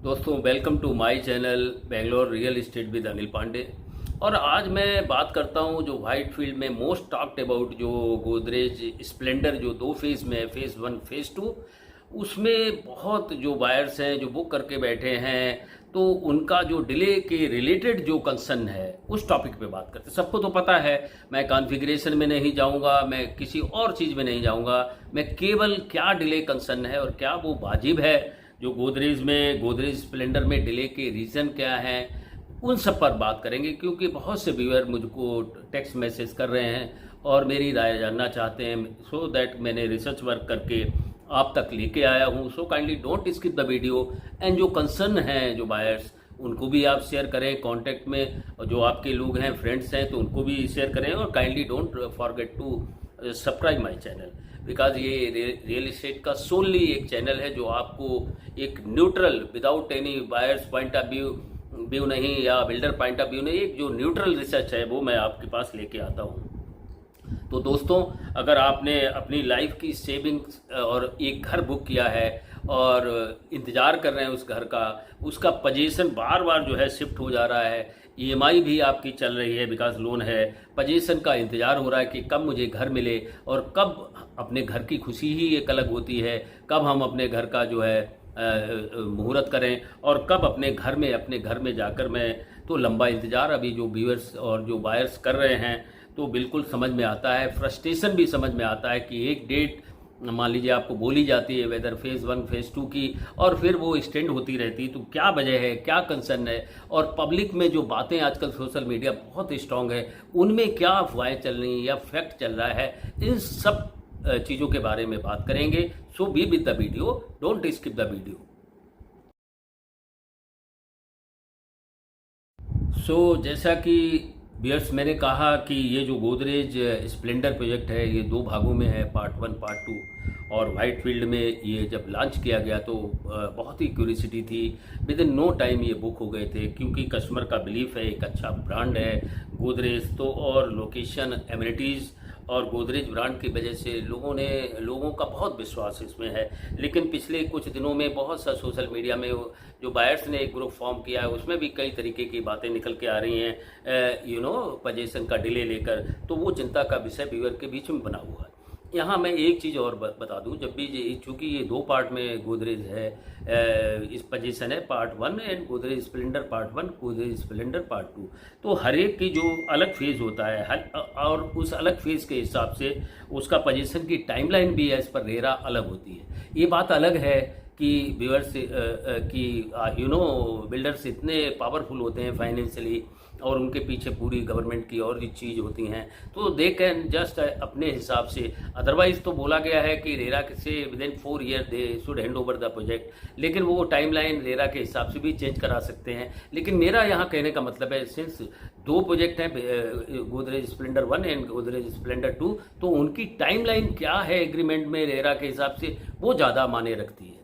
दोस्तों welcome to my channel Bangalore real estate with Anil Pandey. और आज मैं बात करता हूं जो वाइट फील्ड में मोस्ट टॉक्ड अबाउट जो गोदरेज स्प्लेंडर जो दो फेज़ में है, फेज़ वन फेज़ टू। उसमें बहुत जो बायर्स हैं जो बुक करके बैठे हैं, तो उनका जो डिले के रिलेटेड जो कंसर्न है उस टॉपिक पे बात करते हैं। सबको तो पता है, मैं कॉन्फ़िगरेशन में नहीं जाऊंगा, मैं किसी और चीज़ में नहीं जाऊंगा, मैं केवल क्या डिले कंसर्न है और क्या वो वाजिब है, जो गोदरेज स्प्लेंडर में डिले के रीज़न क्या हैं, उन सब पर बात करेंगे। क्योंकि बहुत से व्यूअर मुझको टेक्स्ट मैसेज कर रहे हैं और मेरी राय जानना चाहते हैं, सो दैट मैंने रिसर्च वर्क करके आप तक लेके आया हूँ। So kindly don't skip the video and जो कंसर्न हैं जो बायर्स, उनको भी आप शेयर करें कॉन्टैक्ट में, और जो आपके लोग हैं फ्रेंड्स हैं तो उनको भी शेयर करें। और kindly don't forget to subscribe my channel, because ये रियल इस्टेट का सोनली एक चैनल है जो आपको एक neutral without any buyers point of view नहीं या बिल्डर पॉइंट ऑफ व्यू नहीं, एक जो न्यूट्रल रिसर्च है वो मैं आपके पास लेके आता हूँ। तो दोस्तों, अगर आपने अपनी लाइफ की सेविंग्स और एक घर बुक किया है और इंतज़ार कर रहे हैं उस घर का, उसका पोजीशन बार बार जो है शिफ्ट हो जा रहा है, ईएमआई भी आपकी चल रही है बिकॉज लोन है, पोजीशन का इंतज़ार हो रहा है कि कब मुझे घर मिले और कब अपने घर की खुशी ही एक अलग होती है, कब हम अपने घर का जो है मुहूर्त करें और कब अपने घर में जाकर मैं, तो लंबा इंतज़ार अभी जो व्यूअर्स और जो बायर्स कर रहे हैं, तो बिल्कुल समझ में आता है, फ्रस्ट्रेशन भी समझ में आता है कि एक डेट मान लीजिए आपको बोली जाती है whether phase one phase two की, और फिर वो एक्सटेंड होती रहती, तो क्या वजह है, क्या कंसर्न है, और पब्लिक में जो बातें आजकल सोशल मीडिया बहुत स्ट्रांग है, उनमें क्या अफवाहें चल रही हैं या फैक्ट चल रहा है, इन सब चीज़ों के बारे में बात करेंगे। So be with the video, don't skip the video. जैसा कि बियर्स मैंने कहा कि ये जो गोदरेज स्प्लेंडर प्रोजेक्ट है ये दो भागों में है, पार्ट वन पार्ट टू। और वाइट फील्ड में ये जब लॉन्च किया गया तो बहुत ही क्यूरियोसिटी थी, विद इन नो टाइम ये बुक हो गए थे, क्योंकि कस्टमर का बिलीफ है, एक अच्छा ब्रांड है गोदरेज तो, और लोकेशन एमिनिटीज़ और गोदरेज ब्रांड की वजह से लोगों का बहुत विश्वास इसमें है। लेकिन पिछले कुछ दिनों में बहुत सा सोशल मीडिया में जो बायर्स ने एक ग्रुप फॉर्म किया है, उसमें भी कई तरीके की बातें निकल के आ रही हैं, पोजीशन का डिले लेकर, तो वो चिंता का विषय व्यूअर के बीच में बना हुआ है। यहाँ मैं एक चीज़ और बता दूँ, जब भी चूँकि ये दो पार्ट में गोदरेज है, इस पोजीशन है part one and Godrej Splendor part one, Godrej Splendor part two, तो हर एक की जो अलग फेज़ होता है और उस अलग फेज़ के हिसाब से उसका पोजीशन की टाइमलाइन भी एज पर रेरा अलग होती है। ये बात अलग है कि व्यूअर्स कि बिल्डर्स इतने पावरफुल होते हैं फाइनेंशियली, और उनके पीछे पूरी गवर्नमेंट की और भी चीज़ होती हैं, तो दे कैन जस्ट अपने हिसाब से, अदरवाइज तो बोला गया है कि रेरा से with in 4 year they should hand over the project, लेकिन वो टाइमलाइन रेरा के हिसाब से भी चेंज करा सकते हैं। लेकिन मेरा यहाँ कहने का मतलब है, सिंस दो प्रोजेक्ट हैं Godrej splendour one and Godrej splendour two, तो उनकी टाइमलाइन क्या है एग्रीमेंट में रेरा के हिसाब से, वो ज़्यादा मायने रखती है।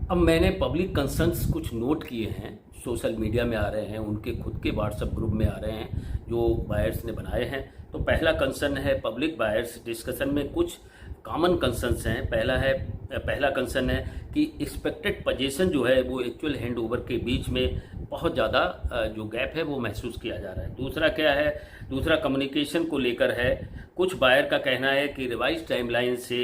अब मैंने पब्लिक कंसर्न्स कुछ नोट किए हैं, सोशल मीडिया में आ रहे हैं, उनके खुद के व्हाट्सएप ग्रुप में आ रहे हैं जो बायर्स ने बनाए हैं। तो पहला कंसर्न है पब्लिक बायर्स डिस्कशन में कुछ कॉमन कंसर्न्स हैं। पहला कंसर्न है कि एक्सपेक्टेड पोजीशन जो है वो एक्चुअल हैंड ओवर के बीच में बहुत ज़्यादा जो गैप है वो महसूस किया जा रहा है। दूसरा क्या है, दूसरा कम्युनिकेशन को लेकर है। कुछ बायर का कहना है कि रिवाइज टाइमलाइन से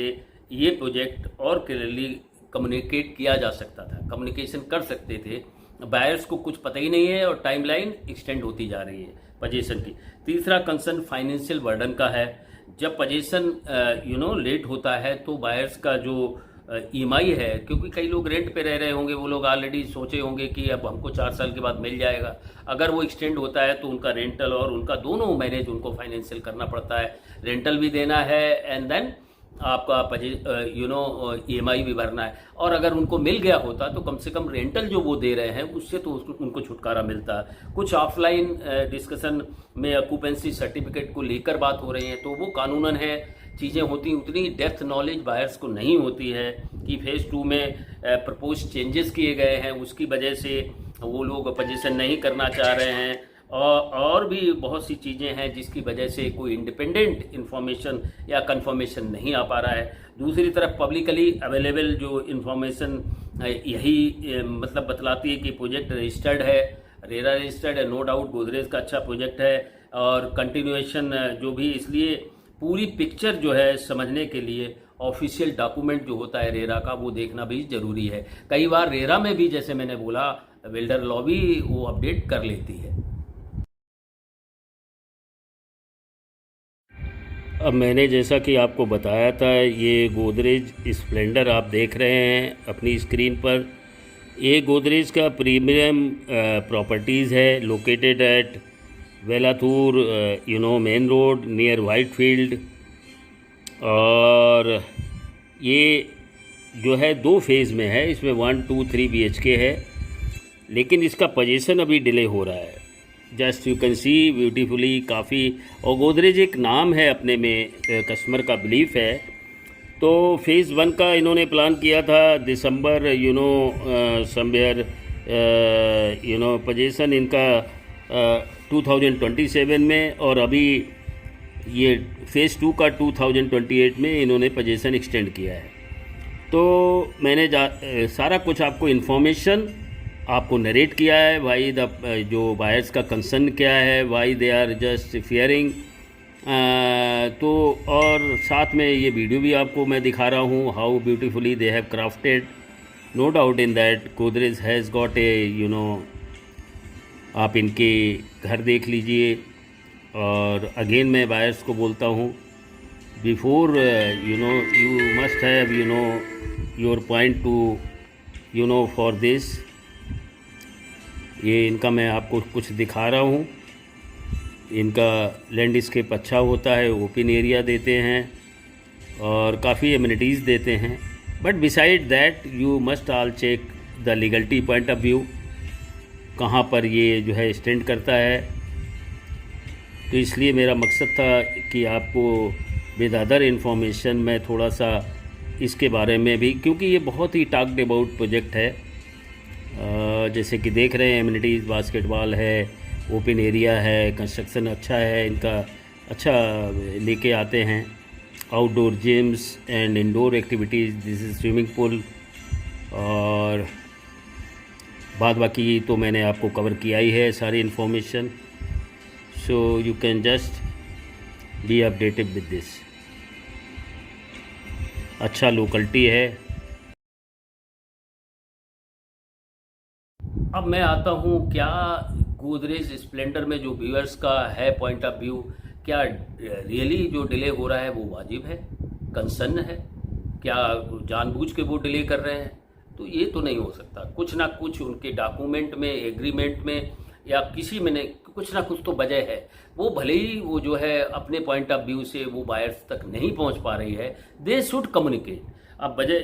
ये प्रोजेक्ट और क्लियरली कम्युनिकेट किया जा सकता था, कम्युनिकेशन कर सकते थे, बायर्स को कुछ पता ही नहीं है और टाइमलाइन एक्सटेंड होती जा रही है पोजीशन की। तीसरा कंसर्न फाइनेंशियल बर्डन का है। जब पोजीशन लेट होता है तो बायर्स का जो ईएमआई है, क्योंकि कई लोग रेंट पे रह रहे होंगे, वो लोग ऑलरेडी सोचे होंगे कि अब हमको 4 साल के बाद मिल जाएगा, अगर वो एक्सटेंड होता है तो उनका रेंटल और उनका दोनों मैनेज उनको फाइनेंशियल करना पड़ता है, रेंटल भी देना है एंड देन आपका ईएमआई भी भरना है। और अगर उनको मिल गया होता तो कम से कम रेंटल जो वो दे रहे हैं उससे तो उनको छुटकारा मिलता। कुछ ऑफलाइन डिस्कशन में ऑक्यूपेंसी सर्टिफिकेट को लेकर बात हो रही है, तो वो कानूनन है, चीज़ें होती, उतनी डेप्थ नॉलेज बायर्स को नहीं होती है कि फेज़ टू में प्रपोज चेंजेस किए गए हैं, उसकी वजह से वो लोग पोजीशन नहीं करना चाह रहे हैं। और भी बहुत सी चीज़ें हैं जिसकी वजह से कोई इंडिपेंडेंट इन्फॉर्मेशन या कंफर्मेशन नहीं आ पा रहा है। दूसरी तरफ पब्लिकली अवेलेबल जो इन्फॉर्मेशन यही मतलब बतलाती है कि प्रोजेक्ट रजिस्टर्ड है, रेरा रजिस्टर्ड है, नो डाउट गोदरेज का अच्छा प्रोजेक्ट है और कंटिन्यूएशन जो भी, इसलिए पूरी पिक्चर जो है समझने के लिए ऑफिशियल डॉक्यूमेंट जो होता है रेरा का वो देखना भी ज़रूरी है। कई बार रेरा में भी जैसे मैंने बोला बिल्डर लॉबी वो अपडेट कर लेती है। अब मैंने जैसा कि आपको बताया था, ये गोदरेज स्प्लेंडर आप देख रहे हैं अपनी स्क्रीन पर। ये गोदरेज का प्रीमियम प्रॉपर्टीज़ है, located at Velathur main road near Whitefield. और ये जो है 2 फेज़ में है, इसमें 1, 2, 3 BHK है, लेकिन इसका पोजीशन अभी डिले हो रहा है। Just you can see beautifully काफ़ी। और गोदरेज एक नाम है अपने में, कस्टमर का बिलीफ है। तो फेज़ 1 का इन्होंने प्लान किया था दिसंबर समवेयर पोजीशन इनका 2027 में, और अभी ये फेज़ 2 का 2028 में इन्होंने पोजीशन एक्सटेंड किया है। तो मैंने सारा कुछ आपको इन्फॉर्मेशन आपको नरेट किया है, वाई जो बायर्स का कंसर्न क्या है, why they are just fearing. तो और साथ में ये वीडियो भी आपको मैं दिखा रहा हूँ, how beautifully they have crafted. No doubt in that Godrej has got a आप इनके घर देख लीजिए। और अगेन मैं बायर्स को बोलता हूँ, before you must have your point two for this. ये इनका मैं आपको कुछ दिखा रहा हूँ। इनका लैंडस्केप अच्छा होता है, ओपन एरिया देते हैं और काफ़ी एमिनिटीज़ देते हैं। But beside that you must all check the legality point of view, कहाँ पर ये जो है स्टैंड करता है। तो इसलिए मेरा मकसद था कि आपको विद अदर इन्फॉर्मेशन मैं थोड़ा सा इसके बारे में भी, क्योंकि ये बहुत ही टॉक्ड अबाउट प्रोजेक्ट है। जैसे कि देख रहे हैं एमिनिटीज़, बास्केटबॉल है, ओपन एरिया है, कंस्ट्रक्शन अच्छा है इनका, अच्छा लेके आते हैं, outdoor gyms and indoor activities, this is swimming pool. और बाद बाकी तो मैंने आपको कवर किया ही है सारी information, so you can just be updated with this. अच्छा लोकलिटी है। अब मैं आता हूँ, क्या गोदरेज स्प्लेंडर में जो व्यूअर्स का है पॉइंट ऑफ व्यू, क्या रियली जो डिले हो रहा है वो वाजिब है, कंसर्न है, क्या जानबूझ के वो डिले कर रहे हैं? तो ये तो नहीं हो सकता। कुछ ना कुछ उनके डॉक्यूमेंट में, एग्रीमेंट में या किसी में कुछ ना कुछ तो वजह है। वो भले ही वो जो है अपने पॉइंट ऑफ व्यू से वो बायर्स तक नहीं पहुंच पा रही है, दे शुड कम्युनिकेट। अब वजह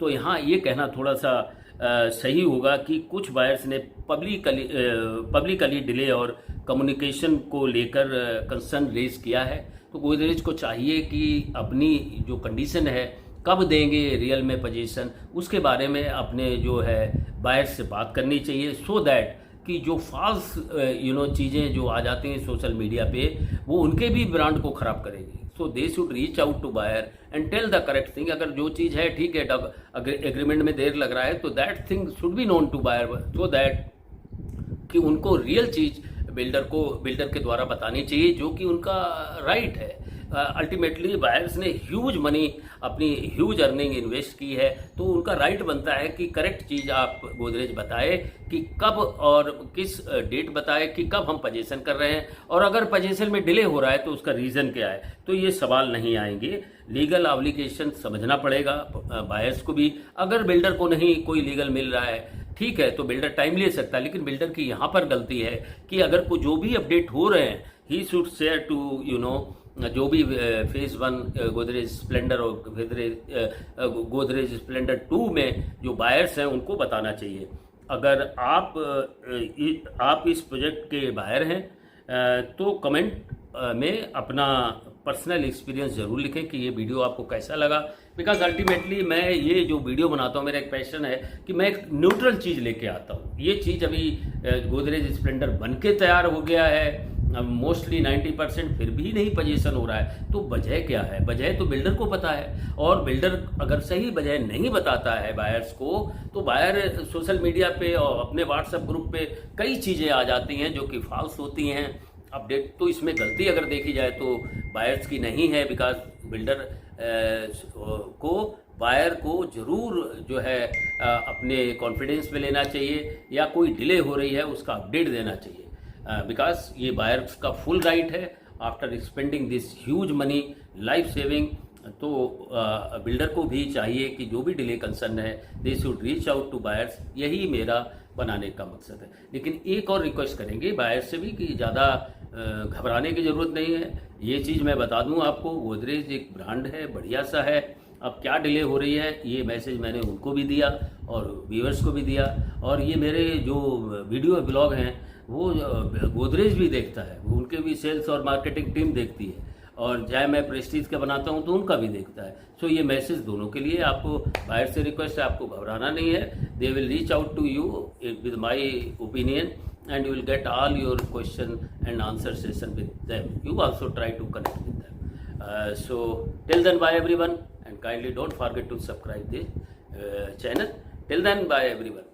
तो यहाँ ये कहना थोड़ा सा सही होगा कि कुछ बायर्स ने पब्लिकली डिले और कम्युनिकेशन को लेकर कंसर्न रेज किया है। तो गोदरेज को चाहिए कि अपनी जो कंडीशन है, कब देंगे रियल में पोजीशन, उसके बारे में अपने जो है बायर्स से बात करनी चाहिए, सो दैट कि जो फॉल्स चीज़ें जो आ जाती हैं सोशल मीडिया पे, वो उनके भी ब्रांड को ख़राब करेगी। So they should reach out to buyer and tell the correct thing. अगर जो चीज़ है ठीक है, अगर एग्रीमेंट में देर लग रहा है, तो that thing should be known to buyer, so that कि उनको रियल चीज़ बिल्डर के द्वारा बतानी चाहिए, जो कि उनका राइट है। अल्टीमेटली बायर्स ने ह्यूज मनी, अपनी ह्यूज अर्निंग इन्वेस्ट की है, तो उनका राइट बनता है कि करेक्ट चीज़ आप गोदरेज बताए कि कब और किस डेट बताए कि कब हम पोजीशन कर रहे हैं, और अगर पोजीशन में डिले हो रहा है तो उसका रीज़न क्या है। तो ये सवाल नहीं आएंगे। लीगल ऑब्लिगेशन समझना पड़ेगा बायर्स को भी। अगर बिल्डर को नहीं कोई लीगल मिल रहा है, ठीक है, तो बिल्डर टाइम ले सकता है, लेकिन बिल्डर की यहाँ पर गलती है कि अगर को जो भी अपडेट हो रहे हैं, ही शुड शेयर टू जो भी फेज़ 1 गोदरेज स्प्लेंडर और गोदरेज स्प्लेंडर 2 में जो बायर्स हैं उनको बताना चाहिए। अगर आप इस प्रोजेक्ट के बायर हैं तो कमेंट में अपना पर्सनल एक्सपीरियंस ज़रूर लिखें कि ये वीडियो आपको कैसा लगा। बिकॉज अल्टीमेटली मैं ये जो वीडियो बनाता हूँ, मेरा एक पैशन है कि मैं एक न्यूट्रल चीज़ लेके आता हूँ। ये चीज़ अभी गोदरेज स्प्लेंडर बन के तैयार हो गया है, मोस्टली 90% फिर भी नहीं पोजीशन हो रहा है। तो वजह क्या है? वजह तो बिल्डर को पता है, और बिल्डर अगर सही वजह नहीं बताता है बायर्स को, तो बायर सोशल मीडिया पे और अपने व्हाट्सएप ग्रुप पे कई चीज़ें आ जाती हैं जो कि फॉल्स होती हैं। अपडेट तो इसमें गलती अगर देखी जाए तो बायर्स की नहीं है, बिकॉज बिल्डर को बायर को ज़रूर जो है अपने कॉन्फिडेंस में लेना चाहिए, या कोई डिले हो रही है उसका अपडेट देना चाहिए, बिकॉज ये बायर्स का फुल राइट है after spending this huge money life saving. तो बिल्डर को भी चाहिए कि जो भी डिले कंसर्न है they should reach out to buyers. यही मेरा बनाने का मकसद है। लेकिन एक और रिक्वेस्ट करेंगे बायर्स से भी कि ज़्यादा घबराने की ज़रूरत नहीं है। ये चीज़ मैं बता दूं आपको, गोदरेज एक ब्रांड है, बढ़िया सा है। अब क्या डिले हो रही है ये मैसेज मैंने उनको भी दिया और व्यूअर्स को भी दिया, और ये मेरे जो वीडियो ब्लॉग हैं वो गोदरेज भी देखता है, उनके भी सेल्स और मार्केटिंग टीम देखती है, और चाहे मैं प्रेस्टीज का बनाता हूं तो उनका भी देखता है। सो ये मैसेज दोनों के लिए। आपको बाहर से रिक्वेस्ट है, आपको घबराना नहीं है। They will reach out to you with my opinion and you will get all your question and answer session with them. You also try to connect with them. So till then, bye everyone, and kindly don't forget to subscribe the channel. Till then, bye everyone.